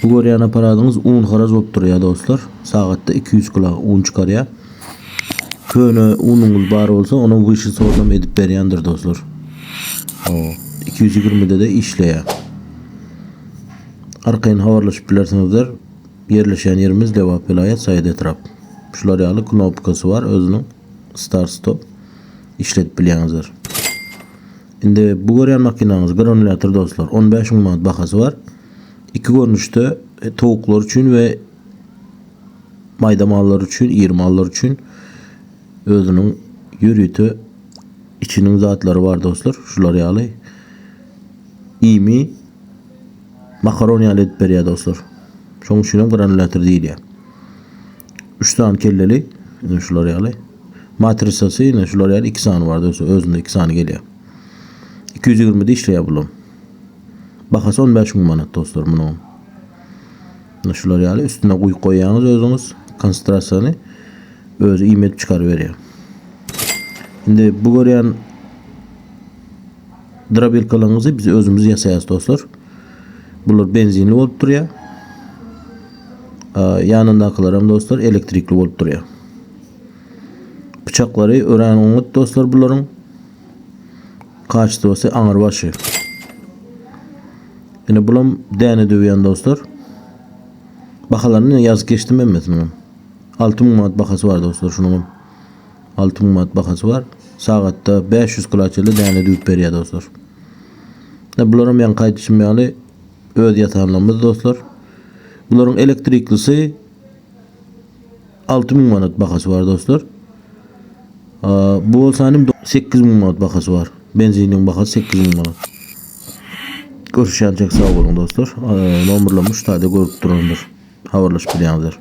Bu görýän aparatymyz un haraz bolup durýar dostlar. Sagatda 200 kg un çykarýar. Köne unuňyz bar bolsa, onu bu işi sordam edip berýändir dostlar. 220'de de işleýär. Arkaýyn habarlaşyp bilersiňizler, yerleşen yerimiz Lewap vilayet Saýyt etrap. Şular ýaly knopkasy var, özüniň start stop işletip bilýäňizler. Indi bu görýän makinaňyz granulator dostlar, 15 000 manat bahasy var. İki görnüşde tavuklar üçün ve mayda mallar üçün, iri mallar üçün özünün yürütü içinin zatlary var dostlar. Şular ýaly imi makaroni ýaly edip berýär dostlar. Şoň üçin granulator diýilýär. 3 tane kelleli, şular ýaly matrisasy, şular ýaly 2 sany var dostlar. Özünde 2 sany gelýär. 220'de işleýär bulam. Bahasy 15 000 manat dostlar munyň. Şular ýaly üstüne guýup goýýaňyz özüňiz konsentrasiýany özü iýmedip çykaryp berýär. Indi bu görýän drabelkalaryňyzy biz özümüz ýasaýas dostlar. Bular benzinli bolup durýar. Ýanyndakylar hem dostlar elektrikli bolup durýar. Bıçaklary öräňiňiz dostlar bularyň kaçtı aňyr başy. Yine bulam däne döwýän dostlar. Bahalaryny ýazyp geçdim emesmi? 6 000 manat bahasy var dostlar şunun. 6 000 manat bahasy var. Sagatda 500 kulaçyly däne döwüp berýär dostlar. Bularym ýan gaýdyşym ýaly öz ýatanlarymyz dostlar. Bularyň elektriklisi 6 000 manat bahasy var dostlar. Bu bolsanym 8 000 manat bahasy var. Benziniň bahasy 8 000 manat. Görüşýänçek sag bolun dostlar. Nomerlamy şurada görüp duranlar. Habarlaşyp bilýäňizler.